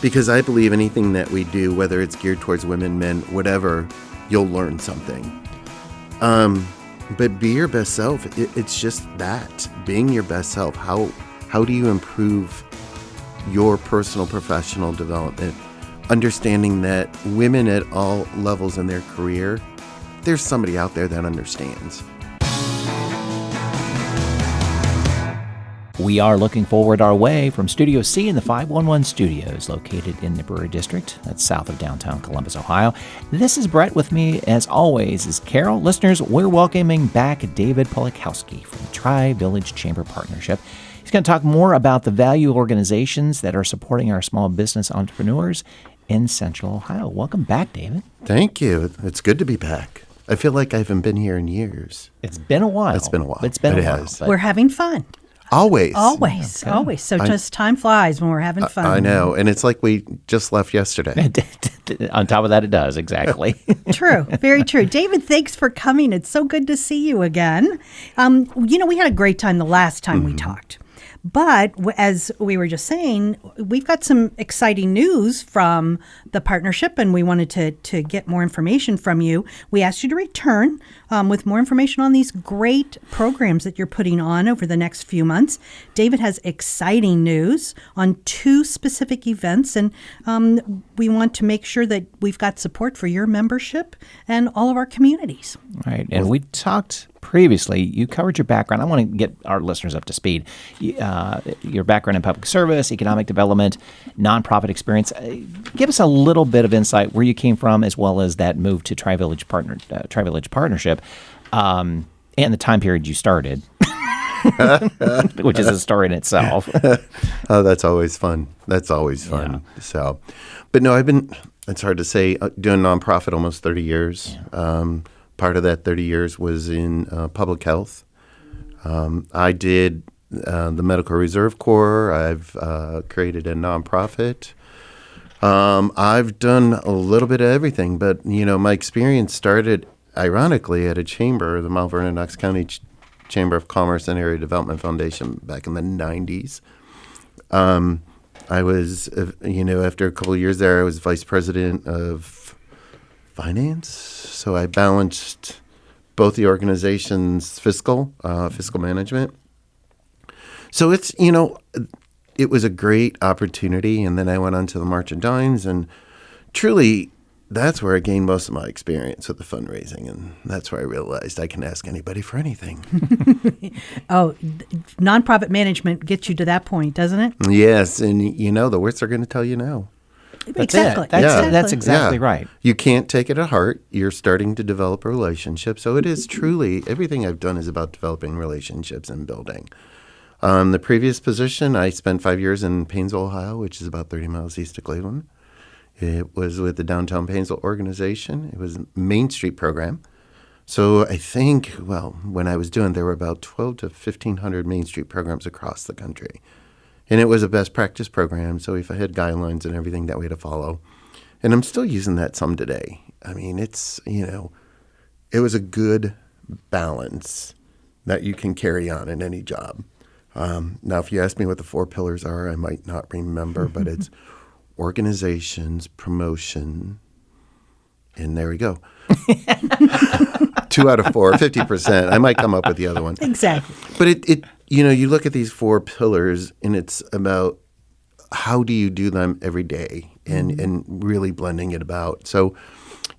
Because I believe anything that we do, whether it's geared towards women, men, whatever, you'll learn something. But be your best self. It's just that, being your best self. How do you improve your personal professional development? Understanding that women at all levels in their career, there's somebody out there that understands. We are looking forward our way from Studio C in the 511 Studios, located in the Brewery District. That's south of downtown Columbus, Ohio. This is Brett. With me, as always, is Carol. Listeners, we're welcoming back David Polakowski from the TriVillage Chamber Partnership. He's going to talk more about the value organizations that are supporting our small business entrepreneurs in Central Ohio. Welcome back, David. Thank you. It's good to be back. I feel like I haven't been here in years. It's been a while. It's been a while. But we're having fun. Always. Always. So just time flies when we're having fun. I know. And it's like we just left yesterday. On top of that, it does. Exactly. True. Very true. David, thanks for coming. It's so good to see you again. We had a great time the last time we talked. But as we were just saying, we've got some exciting news from the partnership, and we wanted to get more information from you. We asked you to return with more information on these great programs that you're putting on over the next few months. David has exciting news on 2 specific events, and we want to make sure that we've got support for your membership and all of our communities. Right. And we talked previously, you covered your background. I want to get our listeners up to speed. Your background in public service, economic development, nonprofit experience. Give us a little bit of insight where you came from, as well as that move to TriVillage Partnership, and the time period you started, which is a story in itself. Oh, that's always fun. Yeah. So, but no, it's hard to say, doing nonprofit almost 30 years. Yeah. Part of that 30 years was in public health. I did the Medical Reserve Corps. I've created a nonprofit. I've done a little bit of everything, but, my experience started, ironically, at a chamber, the Mount Vernon Knox County Chamber of Commerce and Area Development Foundation back in the 90s. I was, after a couple of years there, I was vice president of finance, so I balanced both the organization's fiscal management. So it's, it was a great opportunity, and then I went on to the March of Dimes, and truly, that's where I gained most of my experience with the fundraising, and that's where I realized I can ask anybody for anything. Nonprofit management gets you to that point, doesn't it? Yes, and the words are going to tell you no. Exactly. That's exactly right. You can't take it to heart. You're starting to develop a relationship. So it is truly, everything I've done is about developing relationships and building. The previous position, I spent 5 years in Painesville, Ohio, which is about 30 miles east of Cleveland. It was with the Downtown Painesville organization. It was a Main Street program. So I think, when I was doing, there were about 12 to 1,500 Main Street programs across the country. And it was a best practice program, so we had guidelines and everything that we had to follow. And I'm still using that some today. I mean, it's, it was a good balance that you can carry on in any job. Now, if you ask me what the 4 pillars are, I might not remember, but it's organizations, promotion, and there we go. 2 out of 4, 50%. I might come up with the other one. Exactly. But it you look at these 4 pillars, and it's about how do you do them every day and really blending it about. So,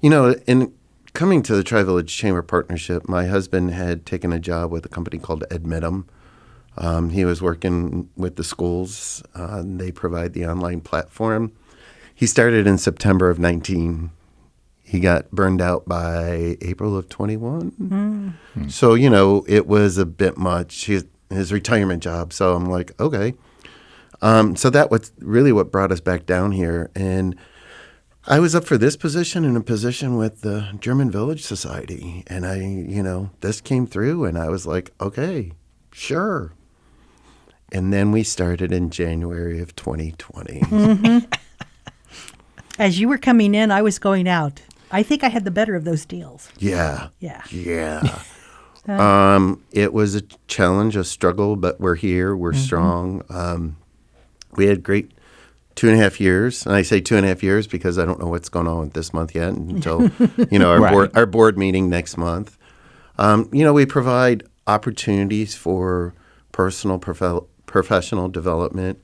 in coming to the TriVillage Chamber Partnership, my husband had taken a job with a company called Admitum. He was working with the schools. They provide the online platform. He started in September of 19. He got burned out by April of 21. So, it was a bit much. His retirement job. So I'm like, okay. So that was really what brought us back down here. And I was up for this position and a position with the German Village Society. And this came through and I was like, okay, sure. And then we started in January of 2020. Mm-hmm. As you were coming in, I was going out. I think I had the better of those deals. Yeah. Yeah. It was a challenge, a struggle, but we're here. We're strong. We had great 2.5 years. And I say 2.5 years because I don't know what's going on with this month yet until, our Right. our board meeting next month. We provide opportunities for personal, professional development.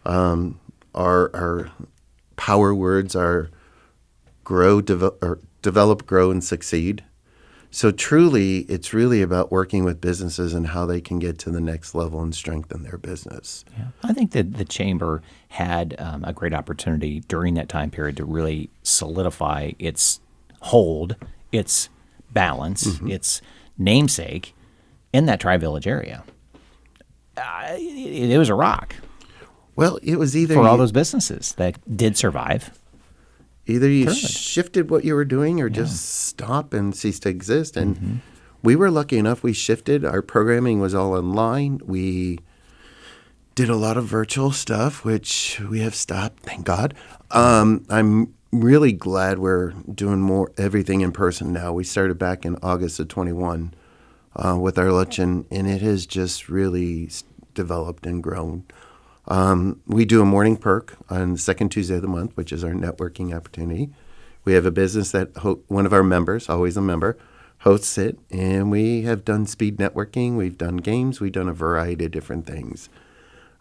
Our power words are develop, grow, and succeed. So truly, it's really about working with businesses and how they can get to the next level and strengthen their business. Yeah. I think that the chamber had a great opportunity during that time period to really solidify its hold, its balance, its namesake in that TriVillage area. It was a rock Well, it was either for all those businesses that did survive. either you Good. shifted what you were doing or just stop and cease to exist. And we were lucky enough. We shifted. Our programming was all online. We did a lot of virtual stuff, which we have stopped, thank God. I'm really glad we're doing everything in person now. We started back in August of 21 with our luncheon, and it has just really developed and grown. We do a morning perk on the second Tuesday of the month, which is our networking opportunity. We have a business that one of our members, always a member, hosts it, and we have done speed networking. We've done games. We've done a variety of different things.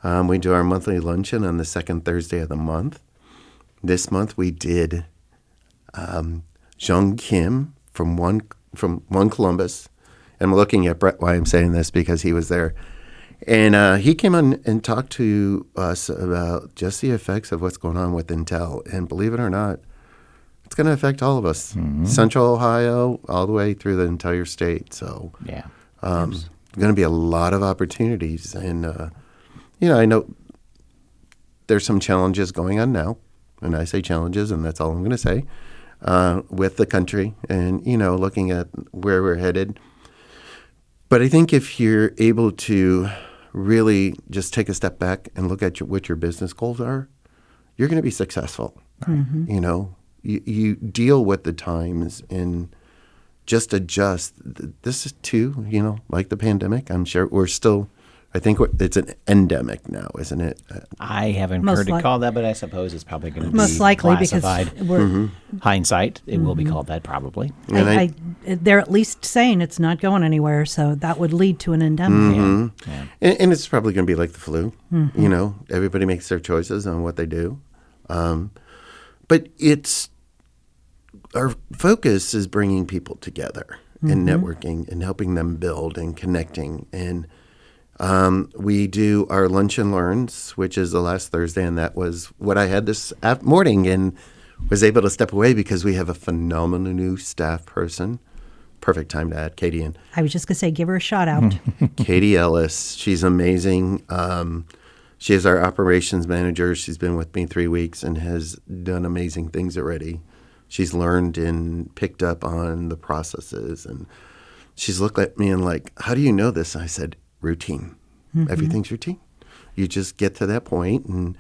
We do our monthly luncheon on the second Thursday of the month. This month we did Jung Kim from One Columbus. And I'm looking at Brett why I'm saying this because he was there. And he came on and talked to us about just the effects of what's going on with Intel. And believe it or not, it's going to affect all of us, Central Ohio, all the way through the entire state. So Yeah. there's going to be a lot of opportunities. And, I know there's some challenges going on now. And I say challenges, and that's all I'm going to say, with the country and, looking at where we're headed. But I think if you're able to really just take a step back and look at what your business goals are, you're going to be successful. You deal with the times and just adjust. This is too, like the pandemic. I'm sure I think it's an endemic now, isn't it? I haven't Most heard it like- called that, but I suppose it's probably going to be Most likely because classified. we're Hindsight, it will be called that probably. And they're at least saying it's not going anywhere, so that would lead to an endemic. Yeah. And it's probably going to be like the flu. Everybody makes their choices on what they do. But our focus is bringing people together and networking and helping them build and connecting. And we do our Lunch and Learns, which is the last Thursday, and that was what I had this morning and was able to step away because we have a phenomenal new staff person. Perfect time to add Katie in. I was just going to say, give her a shout out. Katie Ellis, she's amazing. She is our operations manager. She's been with me 3 weeks and has done amazing things already. She's learned and picked up on the processes. And she's looked at me and like, how do you know this? I said, routine. Everything's routine. You just get to that point. And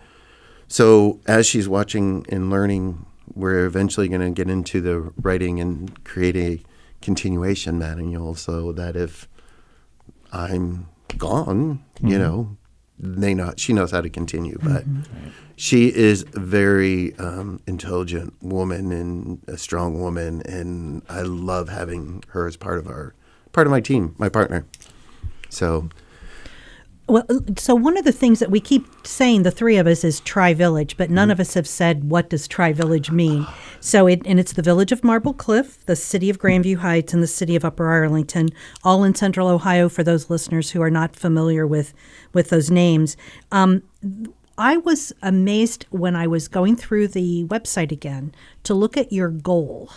so as she's watching and learning, we're eventually going to get into the writing and create a continuation manual so that if I'm gone, she knows how to continue. But she is a very intelligent woman and a strong woman, and I love having her as part of my team, my partner. So one of the things that we keep saying, the three of us, is TriVillage, but none of us have said, what does TriVillage mean? So it's the village of Marble Cliff, the city of Grandview Heights, and the city of Upper Arlington, all in Central Ohio for those listeners who are not familiar with those names. I was amazed when I was going through the website again to look at your goal.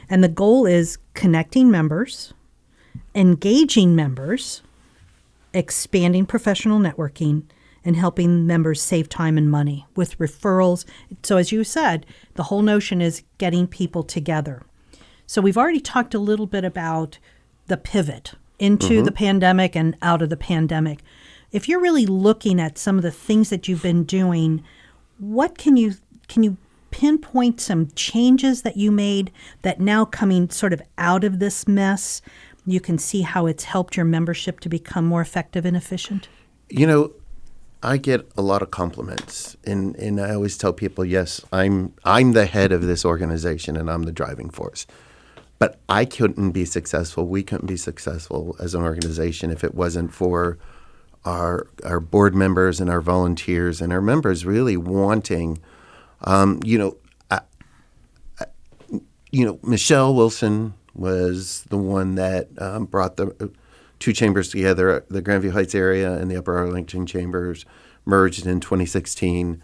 And the goal is connecting members, engaging members, expanding professional networking, and helping members save time and money with referrals. So as you said, the whole notion is getting people together. So we've already talked a little bit about the pivot into the pandemic and out of the pandemic. If you're really looking at some of the things that you've been doing, what can you pinpoint some changes that you made that now coming sort of out of this mess, you can see how it's helped your membership to become more effective and efficient? I get a lot of compliments, and I always tell people, yes, I'm the head of this organization, and I'm the driving force. But I couldn't be successful. We couldn't be successful as an organization if it wasn't for our board members and our volunteers and our members really wanting, Michelle Wilson was the one that brought the two chambers together. The Grandview Heights area and the Upper Arlington chambers merged in 2016.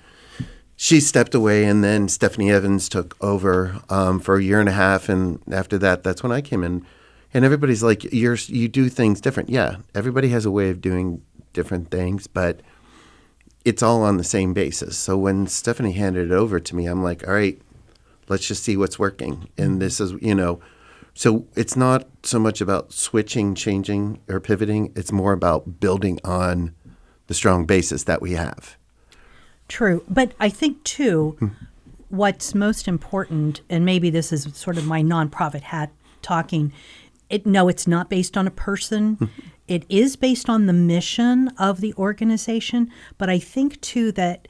She stepped away, and then Stephanie Evans took over for a year and a half. And after that, that's when I came in. And everybody's like, you do things different. Yeah, everybody has a way of doing different things, but it's all on the same basis. So when Stephanie handed it over to me, I'm like, all right, let's just see what's working. And this is, so it's not so much about switching, changing, or pivoting. It's more about building on the strong basis that we have. True. But I think, too, what's most important, and maybe this is sort of my nonprofit hat talking, it's not based on a person. It is based on the mission of the organization. But I think, too, that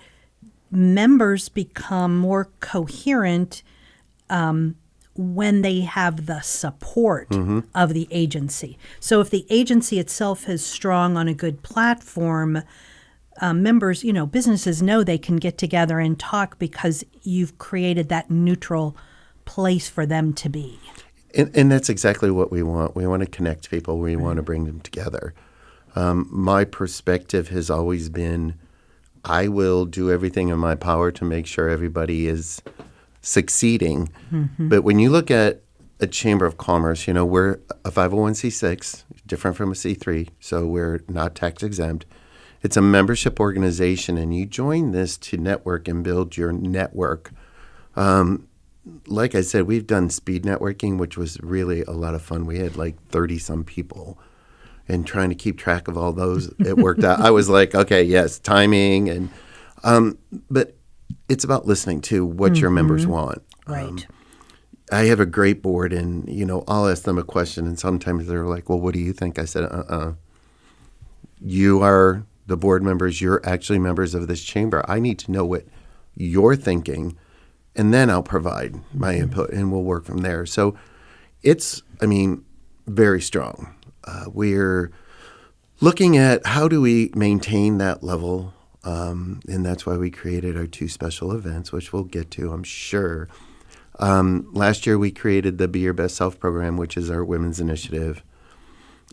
members become more coherent when they have the support of the agency. So if the agency itself is strong on a good platform, members, businesses know they can get together and talk because you've created that neutral place for them to be. And that's exactly what we want. We want to connect people. We want to bring them together. My perspective has always been, I will do everything in my power to make sure everybody is succeeding. But when you look at a Chamber of Commerce, we're a 501c6, different from a C3, so we're not tax exempt. It's a membership organization, and you join this to network and build your network. Like I said, we've done speed networking, which was really a lot of fun. We had like 30-some people, and trying to keep track of all those, it worked out. I was like, okay, yes, timing, and but it's about listening to what your members want. Right. I have a great board, and I'll ask them a question, and sometimes they're like, "Well, what do you think?" I said, "You are the board members. You're actually members of this chamber. I need to know what you're thinking, and then I'll provide my input, and we'll work from there." So it's, very strong. We're looking at how do we maintain that level, and that's why we created our two special events, which we'll get to, I'm sure. Last year, we created the Be Your Best Self program, which is our women's initiative.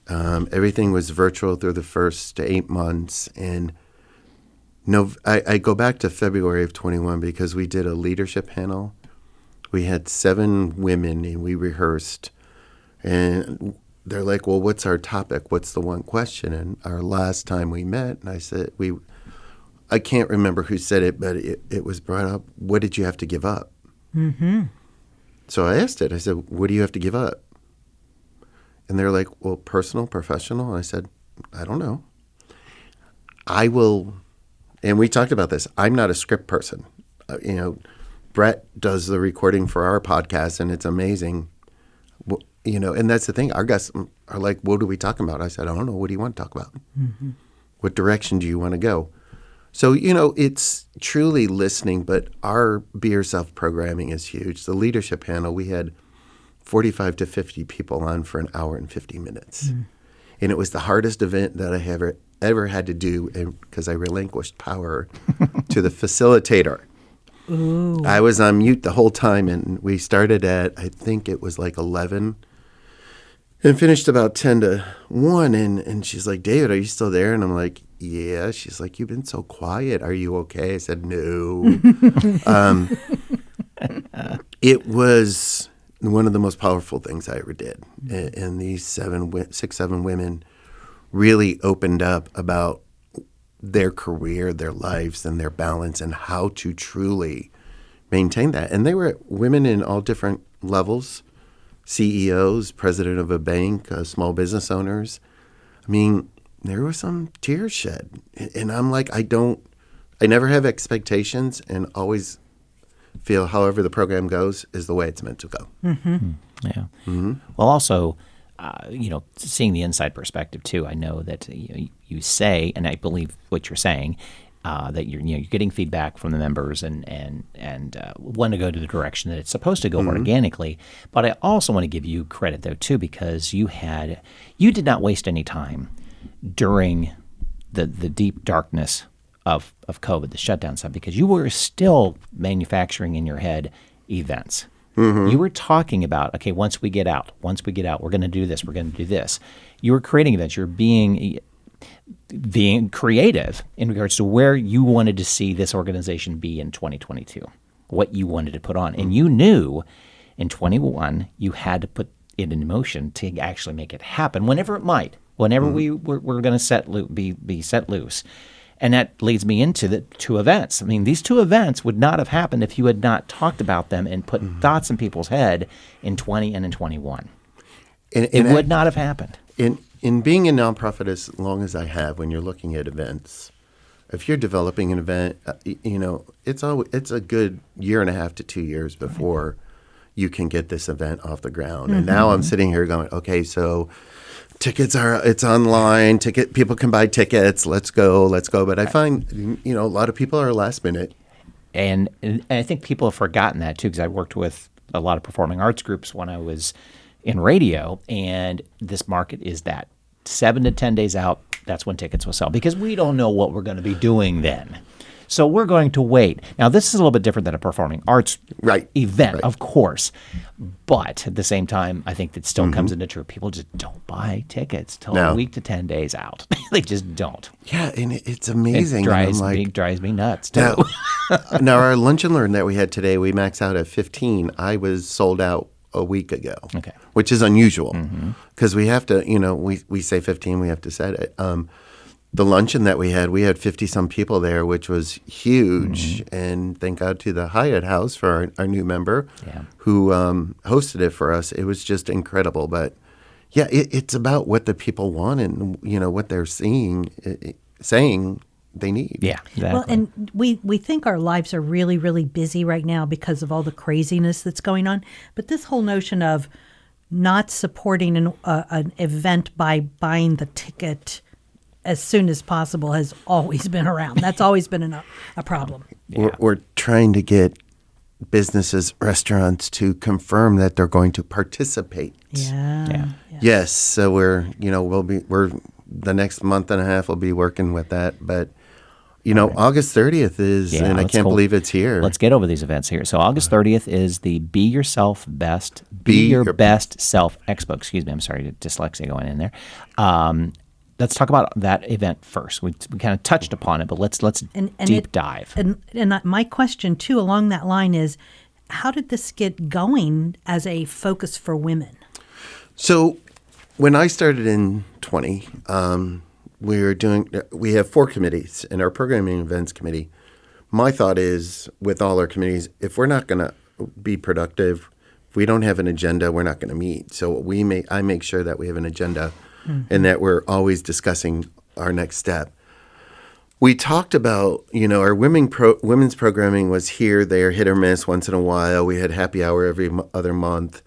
Everything was virtual through the first 8 months. And I go back to February of 21 because we did a leadership panel. We had 7 women, and we rehearsed. And they're like, well, what's our topic? What's the one question? And our last time we met, and I said, I can't remember who said it, but it was brought up, what did you have to give up? So I asked it. I said, what do you have to give up? And they're like, well, personal, professional? And I said, I don't know. I will, and we talked about this. I'm not a script person. Brett does the recording for our podcast, and it's amazing. And that's the thing. Our guests are like, what are we talking about? I said, I don't know. What do you want to talk about? What direction do you want to go? So, it's truly listening, but our Be Yourself programming is huge. The leadership panel, we had 45 to 50 people on for an hour and 50 minutes. And it was the hardest event that I ever had to do because I relinquished power to the facilitator. Ooh. I was on mute the whole time, and we started at, I think it was like 11 and finished about 10 to 1. And she's like, David, are you still there? And I'm like, yeah. She's like, you've been so quiet. Are you okay? I said, no. It was one of the most powerful things I ever did. And these 6-7 women really opened up about their career, their lives, and their balance, and how to truly maintain that. And they were women in all different levels, CEOs, president of a bank, small business owners. There were some tears shed. And I'm like, I never have expectations, and always feel however the program goes is the way it's meant to go. Yeah. Well, also, seeing the inside perspective too, I know that you say, and I believe what you're saying, that you're getting feedback from the members and want to go to the direction that it's supposed to go organically. But I also want to give you credit though too, because you did not waste any time during the deep darkness of COVID, the shutdown stuff, because you were still manufacturing in your head events. You were talking about, okay, once we get out, we're going to do this, we're going to do this. You were creating events. You're being creative in regards to where you wanted to see this organization be in 2022, what you wanted to put on. And you knew in 21 you had to put it in motion to actually make it happen whenever it might, whenever we were going to be set loose. And that leads me into the 2 events. I mean, these 2 events would not have happened if you had not talked about them and put thoughts in people's head in 20 and in 21. It would not have happened. In being a nonprofit as long as I have, when you're looking at events, if you're developing an event, it's a good 1.5 to 2 years before you can get this event off the ground. And now I'm sitting here going, okay, so it's online. People can buy tickets. Let's go. But I find, a lot of people are last minute. And I think people have forgotten that too, because I worked with a lot of performing arts groups when I was in radio, and this market is that 7 to 10 days out, that's when tickets will sell, because we don't know what we're going to be doing then. So we're going to wait. Now, this is a little bit different than a performing arts event, of course. But at the same time, I think that still comes into true. People just don't buy tickets till a week to 10 days out. They just don't. Yeah, and it's amazing. It drives me nuts, too. Now, our lunch and learn that we had today, we maxed out at 15. I was sold out a week ago, which is unusual because we have to, we say 15, we have to set it. The luncheon that we had 50-some people there, which was huge. And thank God to the Hyatt House for our new member who hosted it for us. It was just incredible. But, yeah, it's about what the people want and, what they're saying they need. Yeah, exactly. Well, and we think our lives are really, really busy right now because of all the craziness that's going on. But this whole notion of not supporting an event by buying the ticket as soon as possible has always been around. That's always been a problem. Yeah. We're trying to get businesses, restaurants to confirm that they're going to participate. Yeah. Yes. So we're the next month and a half we'll be working with that. But August 30th is, and I can't believe it's here. Let's get over these events here. So August 30th is the Be Your Best Self Expo. Excuse me. I'm sorry, dyslexia going in there. Let's talk about that event first. We kind of touched upon it, but let's deep dive. And my question, too, along that line is, how did this get going as a focus for women? So when I started in 20, we have 4 committees in our programming events committee. My thought is, with all our committees, if we're not going to be productive, if we don't have an agenda, we're not going to meet. So I make sure that we have an agenda and that we're always discussing our next step. We talked about, our women's programming was here, there, hit or miss once in a while. We had happy hour every other month.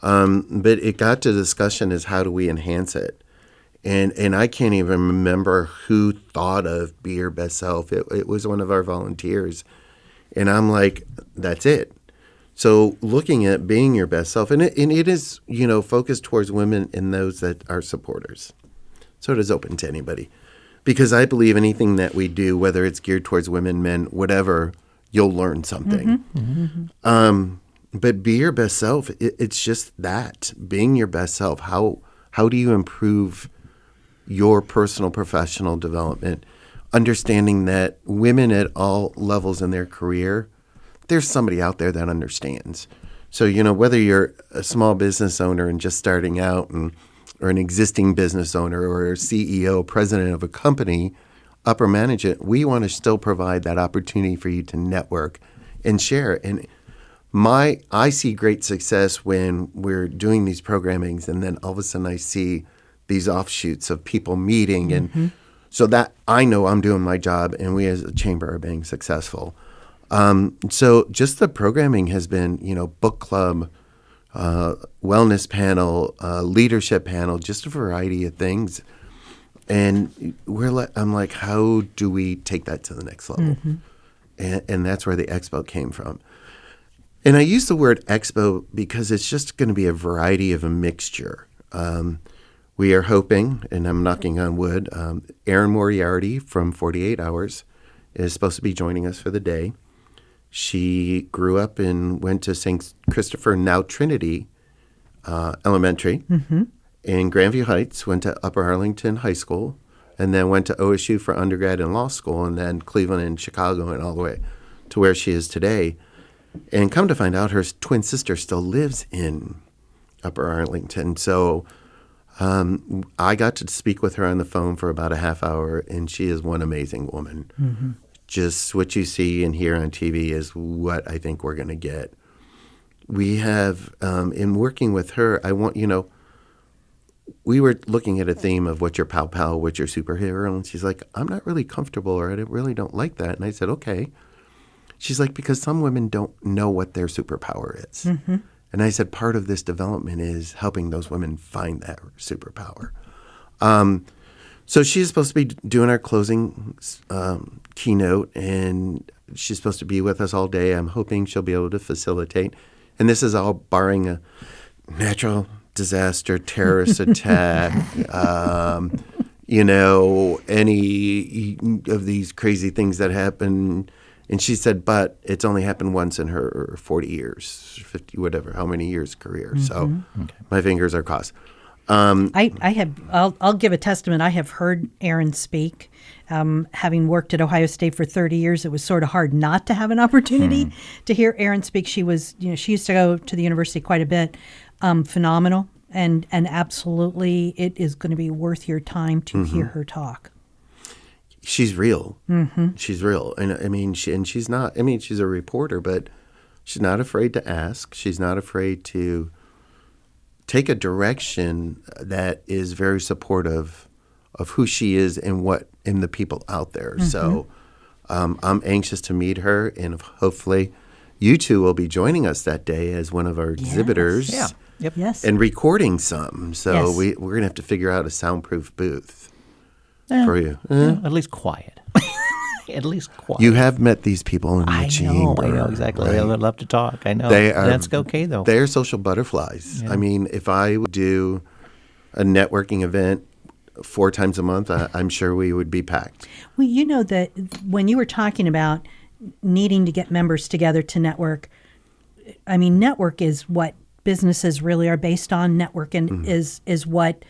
But it got to discussion is how do we enhance it? And I can't even remember who thought of Be Your Best Self. It was one of our volunteers. And I'm like, that's it. So looking at being your best self, and it is, focused towards women and those that are supporters. So it is open to anybody. Because I believe anything that we do, whether it's geared towards women, men, whatever, you'll learn something. But be your best self, it's just that, being your best self. How do you improve your personal professional development? Understanding that women at all levels in their career, there's somebody out there that understands. So, whether you're a small business owner and just starting out or an existing business owner or a CEO, president of a company, upper management, we want to still provide that opportunity for you to network and share. And I see great success when we're doing these programmings and then all of a sudden I see these offshoots of people meeting. And so that I know I'm doing my job and we as a chamber are being successful. So just the programming has been, book club, wellness panel, leadership panel, just a variety of things. And I'm like, how do we take that to the next level? And that's where the Expo came from. And I use the word Expo because it's just going to be a variety of a mixture. We are hoping, and I'm knocking on wood, Erin Moriarty from 48 Hours is supposed to be joining us for the day. She grew up and went to St. Christopher, now Trinity Elementary in Grandview Heights, went to Upper Arlington High School, and then went to OSU for undergrad and law school, and then Cleveland and Chicago and all the way to where she is today. And come to find out, her twin sister still lives in Upper Arlington. So I got to speak with her on the phone for about a half hour, and she is one amazing woman. Just what you see and hear on TV is what I think we're going to get. We have, in working with her, we were looking at a theme of what's your pal, what's your superhero? And she's like, I'm not really comfortable, or I really don't like that. And I said, okay. She's like, because some women don't know what their superpower is. And I said, part of this development is helping those women find that superpower. So she's supposed to be doing our closing keynote, and she's supposed to be with us all day. I'm hoping she'll be able to facilitate. And this is all barring a natural disaster, terrorist attack, any of these crazy things that happen. And she said, but it's only happened once in her 40 years, 50, whatever, how many years career. So my fingers are crossed. I'll give a testament. I have heard Erin speak. Having worked at Ohio State for 30 years, it was sort of hard not to have an opportunity to hear Erin speak. She was, she used to go to the university quite a bit. Phenomenal. And absolutely, it is going to be worth your time to hear her talk. She's real. She's real. And I mean, she's not, she's a reporter, but she's not afraid to ask. She's not afraid to take a direction that is very supportive of who she is and the people out there. So I'm anxious to meet her, and hopefully you two will be joining us that day as one of our exhibitors. Yeah. Yep. Yes. And recording some. So we're going to have to figure out a soundproof booth for you. At least quiet. At least quiet. You have met these people in the chamber. I know, exactly. Right? I would love to talk. I know. That's okay, though. They're social butterflies. Yeah. I mean, if I would do a networking event 4 times a month, I'm sure we would be packed. Well, you know that when you were talking about needing to get members together to network, I mean, network is what businesses really are based on. Networking is what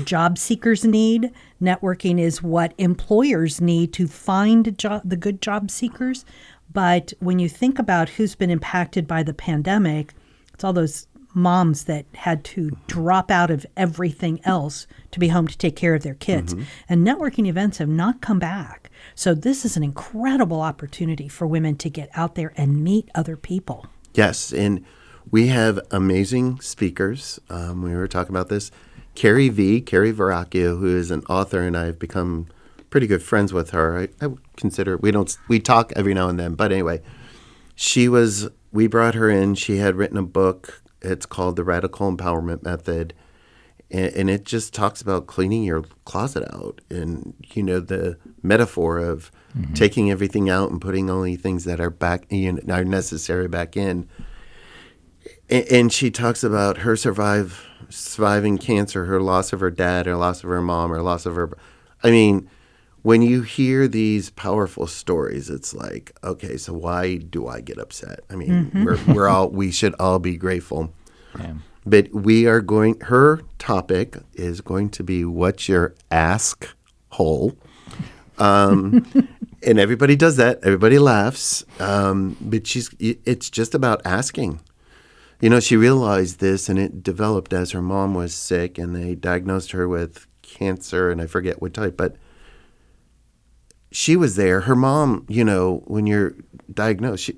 job seekers need. Networking is what employers need to find the good job seekers. But when you think about who's been impacted by the pandemic, it's all those moms that had to drop out of everything else to be home to take care of their kids. And networking events have not come back. So this is an incredible opportunity for women to get out there and meet other people. Yes, and we have amazing speakers. We were talking about this. Carrie Verrocchio, who is an author, and I've become pretty good friends with her. I would consider, we talk every now and then, but anyway, we brought her in. She had written a book. It's called The Radical Empowerment Method, and it just talks about cleaning your closet out, and the metaphor of taking everything out and putting only things that are are necessary back in. And she talks about her surviving cancer, her loss of her dad, her loss of her mom, her loss of her. I mean, when you hear these powerful stories, it's like, okay, so why do I get upset? I mean, we should all be grateful. Yeah. But her topic is going to be what's your ask hole. And everybody does that. Everybody laughs. But it's just about asking. She realized this, and it developed as her mom was sick, and they diagnosed her with cancer, and I forget what type, but she was there. Her mom, when you're diagnosed,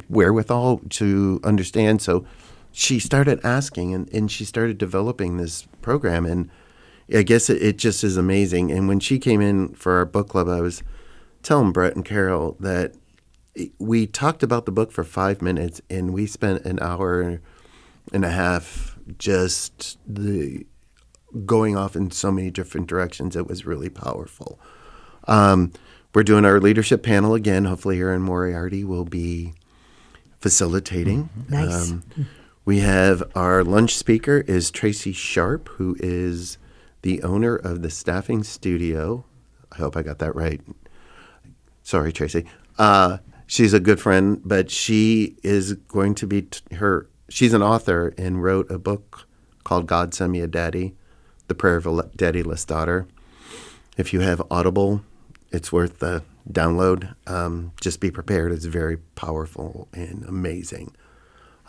wherewithal to understand. So she started asking, and she started developing this program, and I guess it just is amazing. And when she came in for our book club, I was telling Brett and Carol that we talked about the book for 5 minutes, and we spent an hour and a half just the going off in so many different directions. It was really powerful. We're doing our leadership panel again. Hopefully, Aaron Moriarty will be facilitating. Nice. We have our lunch speaker is Tracy Sharp, who is the owner of the Staffing Studio. I hope I got that right. Sorry, Tracy. She's a good friend, but she is going to be she's an author and wrote a book called God Send Me a Daddy, The Prayer of a Daddyless Daughter. If you have Audible, it's worth the download. Just be prepared. It's very powerful and amazing.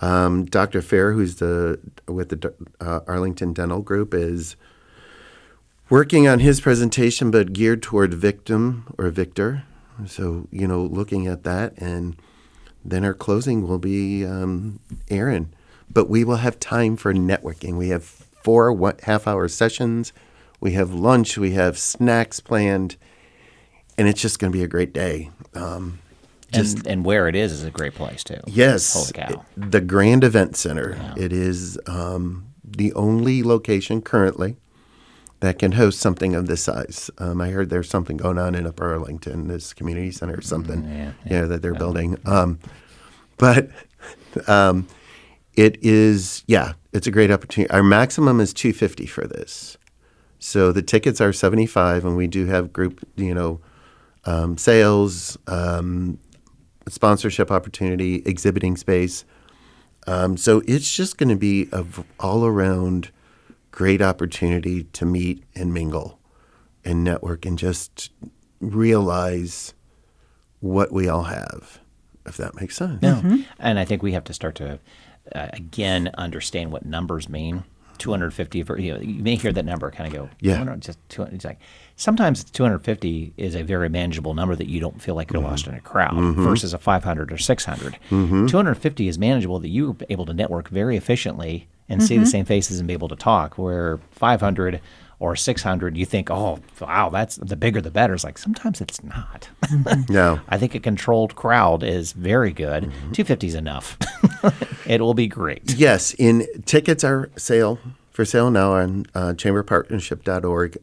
Dr. Fair, who's with the Arlington Dental Group, is working on his presentation, but geared toward victim or victor. So, looking at that. And then our closing will be Aaron. But we will have time for networking. We have 4 half-hour sessions. We have lunch. We have snacks planned. And it's just going to be a great day. And where it is a great place, too. Yes. Holy cow. The Grand Event Center. Yeah. It is the only location currently that can host something of this size. I heard there's something going on in Upper Arlington, this community center or something that they're building. But it is, it's a great opportunity. Our maximum is $250 for this. So the tickets are $75, and we do have group, sales, sponsorship opportunity, exhibiting space. So it's just going to be an all-around great opportunity to meet and mingle and network and just realize what we all have, if that makes sense. No. Mm-hmm. And I think we have to start to, again, understand what numbers mean. 250, you may hear that number kind of go, just 200. It's like, sometimes 250 is a very manageable number that you don't feel like you're lost in a crowd versus a 500 or 600. 250 is manageable that you're able to network very efficiently and see the same faces and be able to talk, where 500 or 600, you think, oh, wow, that's the bigger the better. It's like, sometimes it's not. No. I think a controlled crowd is very good. 250 is enough. It will be great. Yes, tickets are for sale now on chamberpartnership.org.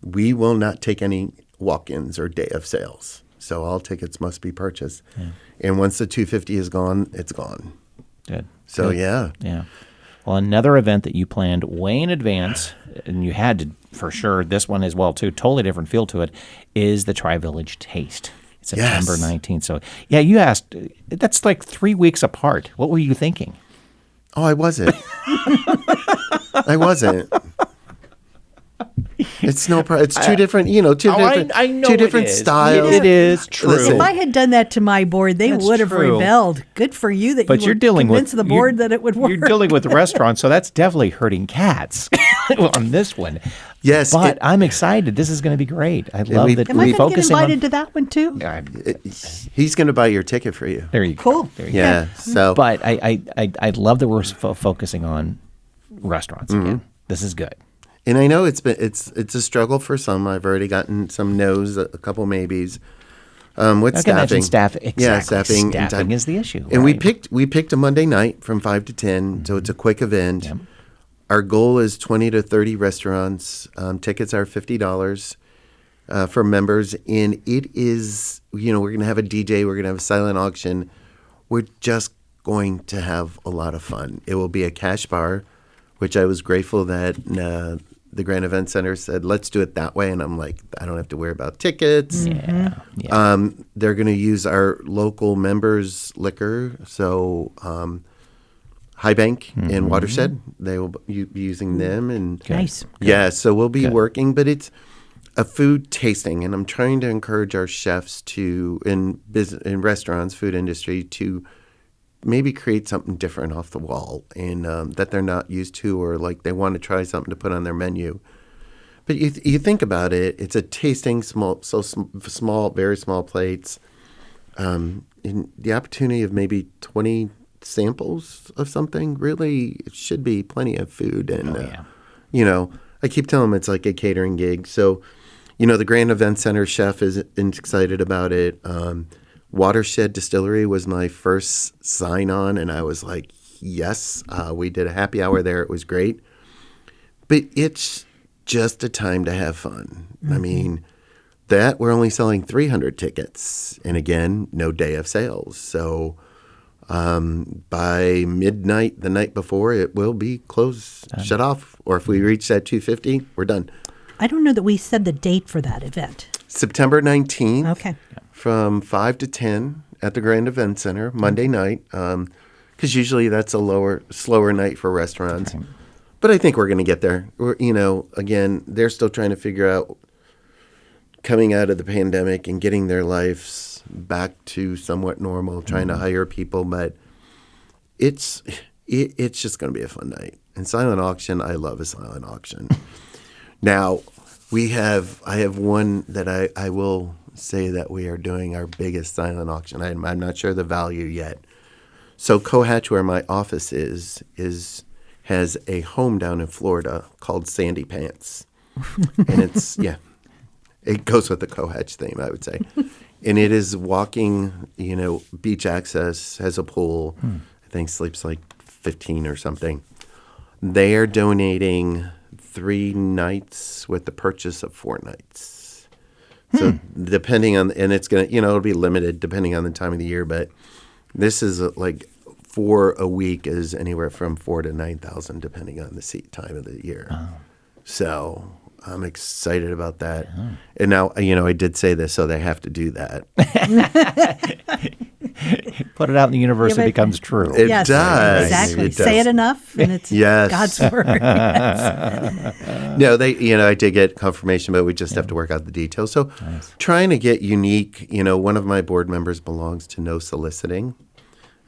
We will not take any walk-ins or day of sales. So all tickets must be purchased. Yeah. And once the 250 is gone, it's gone. Good. So, Good. yeah. Yeah. Well, another event that you planned way in advance, and you had to, for sure, this one as well, too, totally different feel to it, is the TriVillage Taste. It's September 19th. So, yeah, you asked, that's like 3 weeks apart. What were you thinking? Oh, I wasn't. I wasn't. It's it's two different, two different styles. It is true. Listen. If I had done that to my board, they would have rebelled. Good for you that you were convinced the board that it would work. You're dealing with restaurants, so that's definitely hurting cats on this one. Yes. But I'm excited. This is going to be great. I love that Am I going to get invited to that one, too? He's going to buy your ticket for you. There you go. Cool. There you go. So, but I love that we're focusing on restaurants again. This is good. And I know it's a struggle for some. I've already gotten some no's, a couple maybes. With staffing, exactly. Staffing is the issue. And right? we picked a Monday night from 5 to 10, so it's a quick event. Yep. Our goal is 20 to 30 restaurants. Tickets are $50 for members, and it is we're going to have a DJ, we're going to have a silent auction. We're just going to have a lot of fun. It will be a cash bar, which I was grateful that the Grand Event Center said, let's do it that way. And I'm like, I don't have to worry about tickets. Yeah. They're going to use our local members' liquor. So High Bank and Watershed, they will be using them. And nice. Yeah, so we'll be working. But it's a food tasting. And I'm trying to encourage our chefs in restaurants, food industry, to maybe create something different off the wall and that they're not used to, or like they want to try something to put on their menu. But you think about it, it's a tasting, small, very small plates, and the opportunity of maybe 20 samples of something. Really, it should be plenty of food. And I keep telling them it's like a catering gig. So, the Grand Event Center chef is excited about it. Watershed Distillery was my first sign-on, and I was like, yes. We did a happy hour there. It was great. But it's just a time to have fun. I mean, that we're only selling 300 tickets. And again, no day of sales. So by midnight the night before, it will be closed, shut off. Or if we reach that 250, we're done. I don't know that we said the date for that event. September 19th. Okay. From 5 to 10 at the Grand Event Center, Monday night. Because usually that's a slower night for restaurants. Right. But I think we're going to get there. Again, they're still trying to figure out coming out of the pandemic and getting their lives back to somewhat normal, trying to hire people. But it's just going to be a fun night. And silent auction, I love a silent auction. Now, I have one that I will say that we are doing our biggest silent auction. I'm not sure the value yet. So Cohatch, where my office has a home down in Florida called Sandy Pants. And it goes with the Cohatch theme, I would say. And it is walking, beach access, has a pool. I think sleeps like 15 or something. They are donating 3 nights with the purchase of 4 nights. So depending on, and it's going to, it'll be limited depending on the time of the year, but this is like for a week is anywhere from $4,000 to $9,000 depending on the seat time of the year. Oh. So I'm excited about that. Oh. And now, I did say this, so they have to do that. Put it out in the universe, it becomes true. It does. Exactly. It does. Say it enough, and it's God's word. No, I did get confirmation, but we just have to work out the details. So trying to get unique, one of my board members belongs to No Soliciting.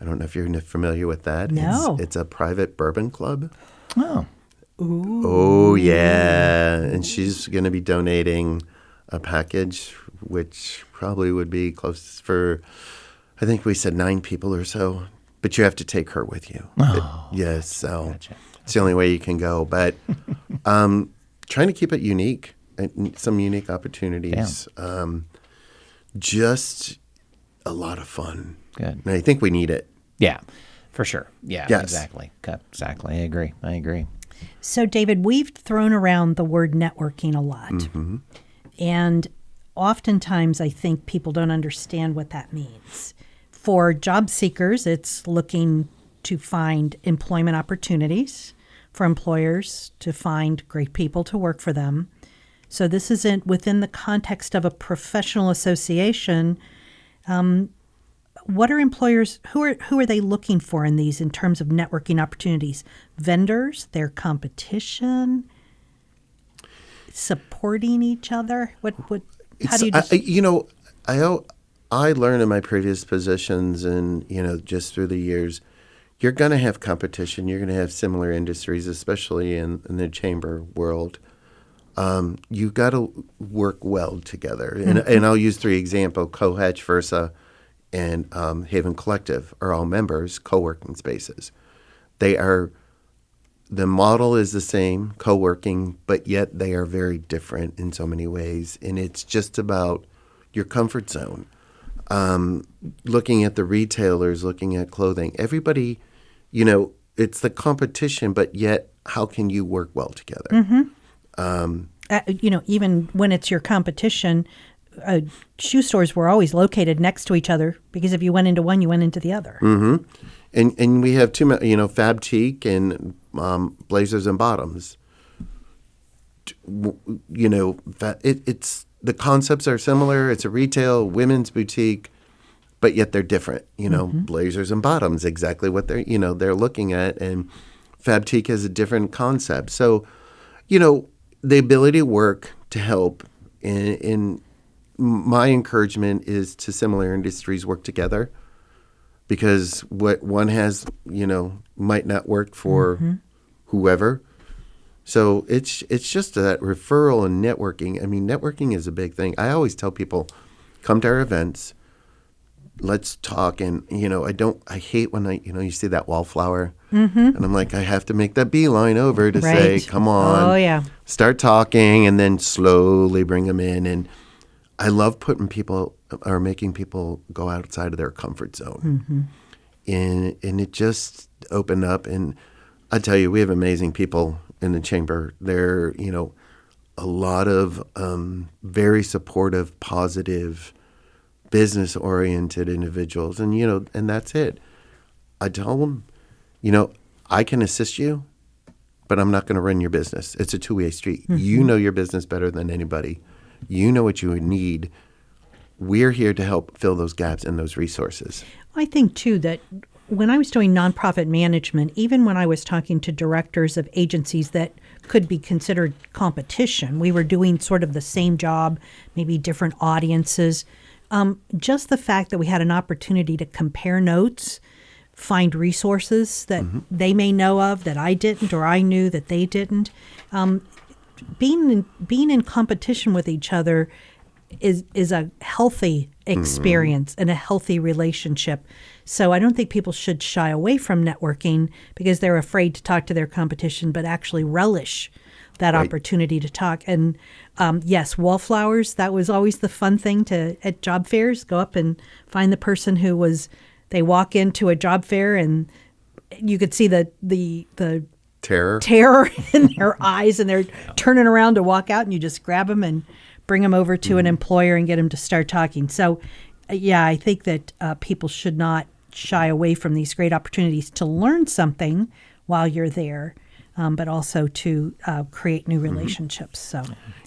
I don't know if you're familiar with that. No. It's a private bourbon club. Oh. Ooh. Oh, yeah. And she's going to be donating a package, which probably would be close for, I think we said 9 people or so. But you have to take her with you. Oh. Yes, so Gotcha. it's the only way you can go. But trying to keep it unique, some unique opportunities. Just a lot of fun. Good. And I think we need it. Yeah, for sure. Yeah, yes. Exactly. I agree. So, David, we've thrown around the word networking a lot. Mm-hmm. And oftentimes I think people don't understand what that means. For job seekers, it's looking to find employment opportunities. For employers, to find great people to work for them. So this isn't within the context of a professional association. What are employers, who are they looking for in these in terms of networking opportunities? Vendors, their competition, supporting each other? How do you I learned in my previous positions and, just through the years, you're going to have competition. You're going to have similar industries, especially in the chamber world. You got to work well together. And I'll use 3 examples. Cohatch, Versa, and Haven Collective are all members, co-working spaces. The model is the same, co-working, but yet they are very different in so many ways. And it's just about your comfort zone. Looking at the retailers, looking at clothing, everybody, it's the competition, but yet how can you work well together? Mm-hmm. Even when it's your competition, shoe stores were always located next to each other because if you went into one, you went into the other. Mm-hmm. And we have 2, Fabtique and Blazers and Bottoms. It's the concepts are similar. It's a retail women's boutique, but yet they're different. Blazers and Bottoms, exactly what they're looking at, and Fabtique has a different concept. So, the ability to work to help in my encouragement is to similar industries work together because what one has, might not work for whoever. So it's just that referral and networking. I mean, networking is a big thing. I always tell people, come to our events, let's talk. And, I hate when you see that wallflower and I'm like, I have to make that beeline over to say, come on, start talking and then slowly bring them in. And I love making people go outside of their comfort zone. And it just opened up. And I tell you, we have amazing people in the chamber. They're, a lot of very supportive, positive, business-oriented individuals. And, and that's it. I tell them, I can assist you, but I'm not going to run your business. It's a two-way street. Mm-hmm. You know your business better than anybody. You know what you would need. We're here to help fill those gaps and those resources. I think, too, that when I was doing nonprofit management, even when I was talking to directors of agencies that could be considered competition, we were doing sort of the same job, maybe different audiences. Just the fact that we had an opportunity to compare notes, find resources that they may know of that I didn't, or I knew that they didn't. Being in competition with each other is a healthy experience and a healthy relationship. So I don't think people should shy away from networking because they're afraid to talk to their competition, but actually relish that opportunity to talk. And yes, wallflowers, that was always the fun thing at job fairs, go up and find the person they walk into a job fair and you could see the terror in their eyes, and they're turning around to walk out, and you just grab them and bring them over to an employer and get them to start talking. So, yeah, I think that people should not shy away from these great opportunities to learn something while you're there, but also to create new relationships. So,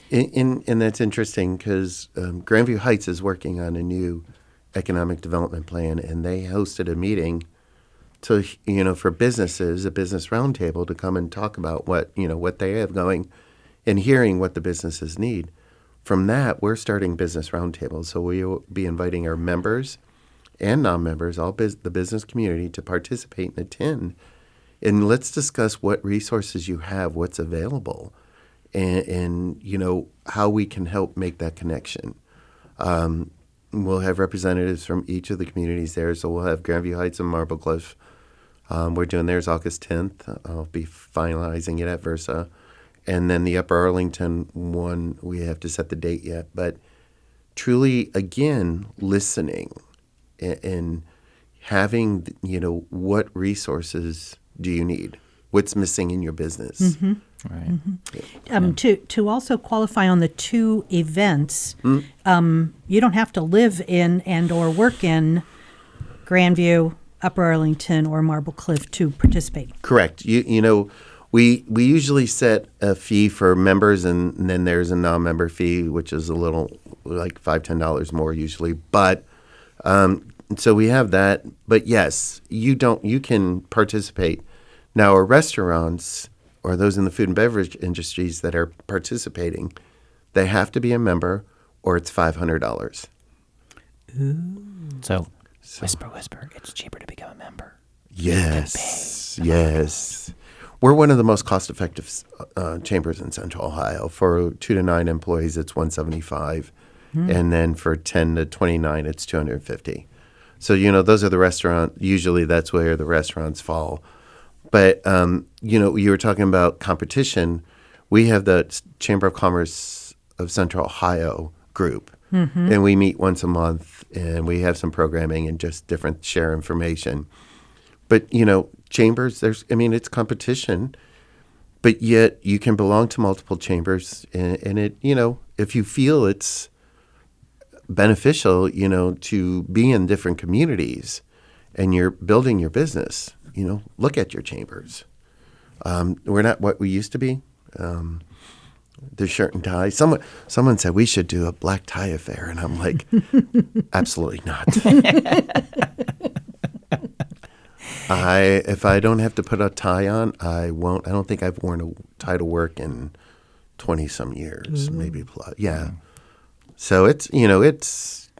and that's interesting because Grandview Heights is working on a new economic development plan, and they hosted a meeting to, for businesses, a business roundtable to come and talk about what they have going and hearing what the businesses need. From that, we're starting business roundtables. So we will be inviting our members and non-members, the business community, to participate and attend. And let's discuss what resources you have, what's available, and how we can help make that connection. We'll have representatives from each of the communities there. So we'll have Grandview Heights and Marble Cliff. We're doing theirs August 10th. I'll be finalizing it at Versa. And then the Upper Arlington one, we have to set the date yet. But truly, again, listening and having, what resources do you need? What's missing in your business? Mm-hmm. Right. To also qualify on the two events, you don't have to live in and or work in Grandview, Upper Arlington, or Marble Cliff to participate. Correct. We usually set a fee for members, and then there's a non-member fee, which is a little like $5-10 more usually. But so we have that. But yes, you can participate. Now, our restaurants or those in the food and beverage industries that are participating, they have to be a member, or it's $500. Ooh. So whisper, it's cheaper to become a member. Yes. We're one of the most cost-effective chambers in Central Ohio. For 2 to 9 employees, it's $175, and then for 10 to 29, it's $250. So those are the restaurant. Usually, that's where the restaurants fall. But you were talking about competition. We have the Chamber of Commerce of Central Ohio group, and we meet once a month, and we have some programming and just different share information. But chambers, it's competition, but yet you can belong to multiple chambers, and it, if you feel it's beneficial, to be in different communities, and you're building your business, look at your chambers. We're not what we used to be. The shirt and tie. Someone said we should do a black tie affair, and I'm like, absolutely not. If I don't have to put a tie on, I won't. I don't think I've worn a tie to work in 20-some years, maybe plus. Yeah. So things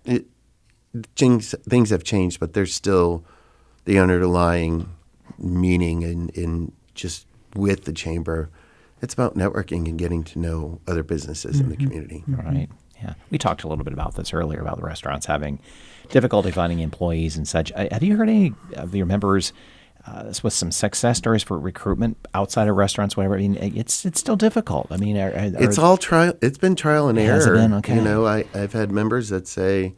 have changed, but there's still the underlying meaning in just with the chamber. It's about networking and getting to know other businesses in the community. Right. Yeah. We talked a little bit about this earlier, about the restaurants having difficulty finding employees and such. Have you heard any of your members with some success stories for recruitment outside of restaurants, whatever? It's still difficult. It's all trial. It's been trial and error. Has it been? Okay. I've had members that say,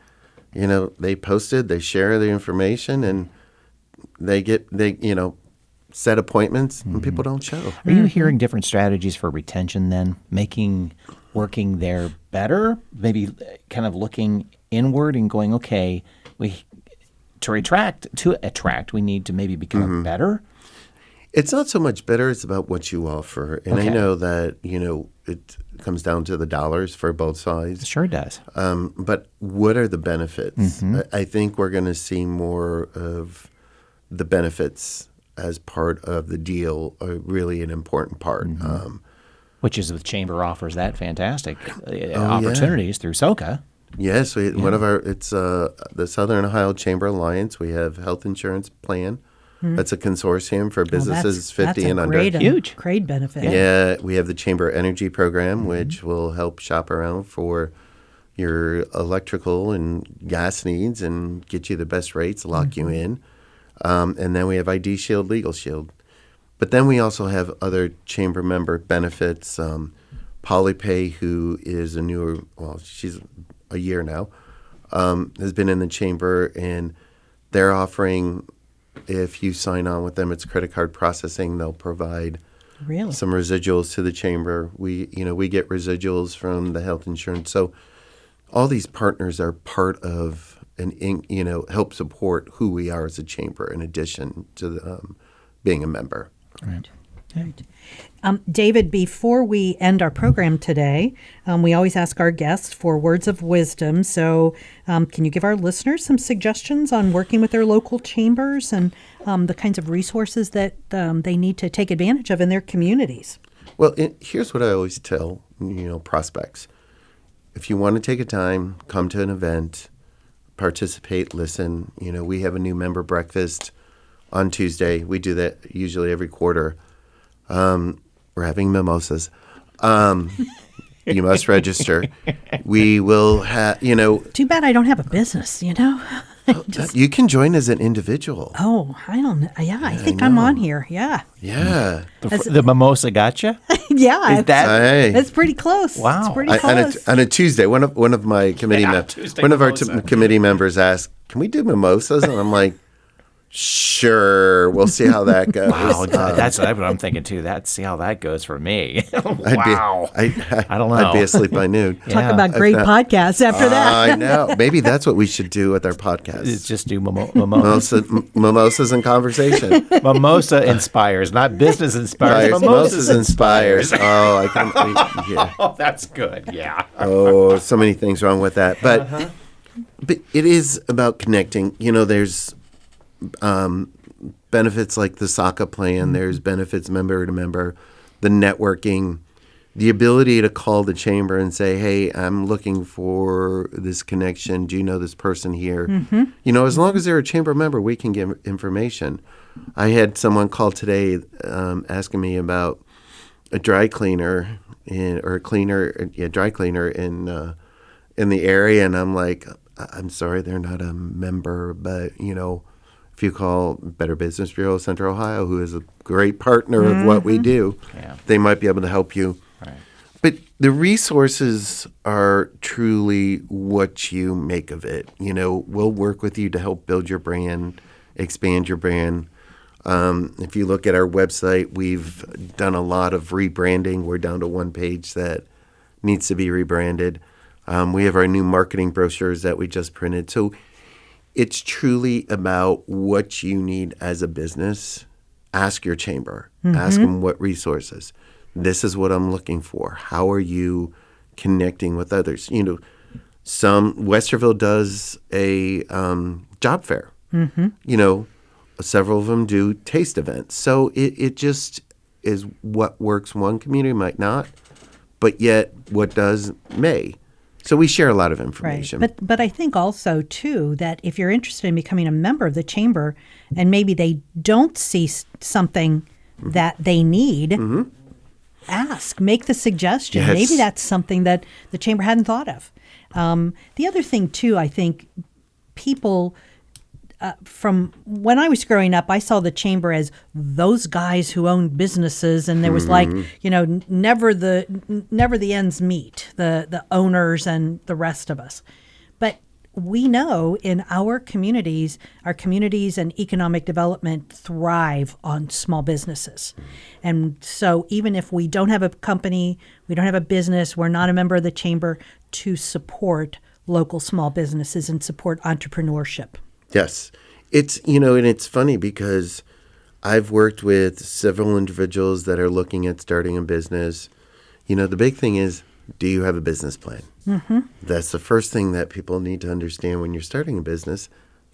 they posted, they share the information, and they get set appointments, and people don't show. Are you hearing different strategies for retention then? Making working there better? Maybe kind of looking inward and going, okay, to attract, we need to maybe become better? It's not so much better, it's about what you offer. And I know that, it comes down to the dollars for both sides. It sure does. But what are the benefits? I think we're going to see more of the benefits as part of the deal, are really an important part. Which is with Chamber offers that fantastic opportunities through SoCA. Yes, one of it's the Southern Ohio Chamber Alliance. We have health insurance plan. That's a consortium for businesses 50 and under. Huge. Great benefit. Yeah, we have the Chamber Energy Program, which will help shop around for your electrical and gas needs and get you the best rates, lock you in. And then we have ID Shield, Legal Shield. But then we also have other Chamber member benefits. Polypay, who is she's a year now, has been in the Chamber, and they're offering, if you sign on with them, it's credit card processing. They'll provide some residuals to the Chamber. We get residuals from the health insurance. So all these partners are part of help support who we are as a Chamber in addition to being a member. Right. David, before we end our program today, we always ask our guests for words of wisdom. So can you give our listeners some suggestions on working with their local chambers and the kinds of resources that they need to take advantage of in their communities? Well, here's what I always tell prospects. If you want to take a time, come to an event, participate, listen. We have a new member breakfast on Tuesday. We do that usually every quarter. We're having mimosas. You must register. We will have, Too bad I don't have a business, You can join as an individual. Oh, I don't know. Yeah, I think I'm on here. Yeah. Yeah. The mimosa gotcha? Yeah. It's pretty close. Wow. It's pretty close. On a Tuesday, one of my committee committee members asked, "Can we do mimosas?" And I'm like, sure, we'll see how that goes. Wow, that's what I'm thinking too. See how that goes for me. Wow. I don't know. I'd be asleep by noon. Talk about great podcasts after that. I know. Maybe that's what we should do with our podcast. It's just do mimosas and conversation. Mimosa inspires, not business inspires. Mimosas inspires. Oh, I can. Yeah. Oh, that's good. Yeah. Oh, so many things wrong with that, but it is about connecting. There's benefits like the SOCA plan. There's benefits member to member, the networking, the ability to call the Chamber and say, hey, I'm looking for this connection. Do you know this person here? As long as they're a Chamber member, we can give information. I had someone call today asking me about a dry cleaner in the area, and I'm like, I'm sorry, they're not a member, but if you call Better Business Bureau of Central Ohio, who is a great partner of what we do, they might be able to help you. Right. But the resources are truly what you make of it. We'll work with you to help build your brand, expand your brand. If you look at our website, we've done a lot of rebranding. We're down to one page that needs to be rebranded. We have our new marketing brochures that we just printed. So it's truly about what you need as a business. Ask your Chamber. Ask them what resources. This is what I'm looking for. How are you connecting with others? Westerville does a job fair. Several of them do taste events. So it just is what works one community might not, but yet what does may. So we share a lot of information. Right. But I think also, too, that if you're interested in becoming a member of the Chamber and maybe they don't see something that they need, ask, make the suggestion. Yes. Maybe that's something that the Chamber hadn't thought of. The other thing, too, I think people from when I was growing up, I saw the Chamber as those guys who owned businesses, and there was never the ends meet, the owners and the rest of us. But we know in our communities and economic development thrive on small businesses. And so even if we don't have a company, we don't have a business, we're not a member of the chamber, to support local small businesses and support entrepreneurship. Yes. It's, and it's funny because I've worked with several individuals that are looking at starting a business. The big thing is, do you have a business plan? Mm-hmm. That's the first thing that people need to understand when you're starting a business.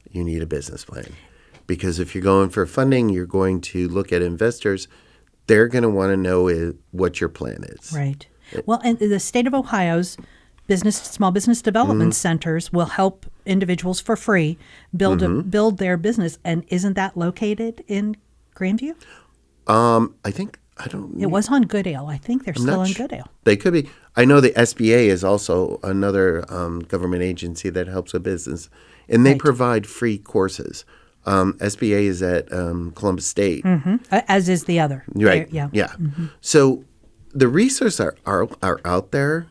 You need a business plan. Because if you're going for funding, you're going to look at investors. They're going to want to know what your plan is. Right. Well, and the state of Ohio's small business development centers will help individuals for free build their business. And isn't that located in Grandview? It was on Goodale. I think they're still on Goodale. They could be. I know the SBA is also another government agency that helps with business, and they provide free courses. SBA is at Columbus State. Mm-hmm. As is the other. Right. Yeah. Mm-hmm. So the resources are out there.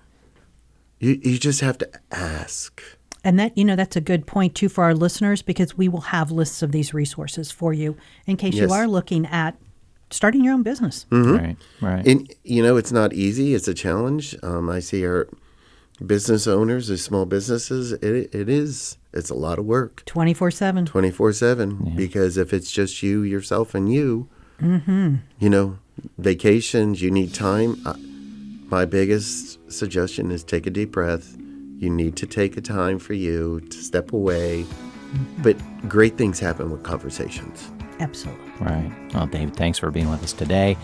You just have to ask. And that's a good point, too, for our listeners, because we will have lists of these resources for you in case you are looking at starting your own business. Mm-hmm. Right. And, it's not easy. It's a challenge. I see our business owners, the small businesses, it's a lot of work. 24/7. 24/7. Because if it's just you, yourself, and you, vacations, you need time. My biggest suggestion is take a deep breath. You need to take a time for you to step away. But great things happen with conversations. Absolutely. Right. Well, David, thanks for being with us today.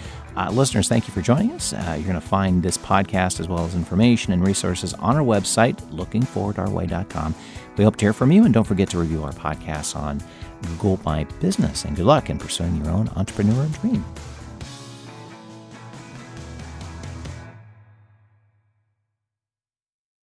Listeners, thank you for joining us. You're going to find this podcast as well as information and resources on our website, lookingforwardourway.com. We hope to hear from you, and don't forget to review our podcasts on Google My Business. And good luck in pursuing your own entrepreneurial dream.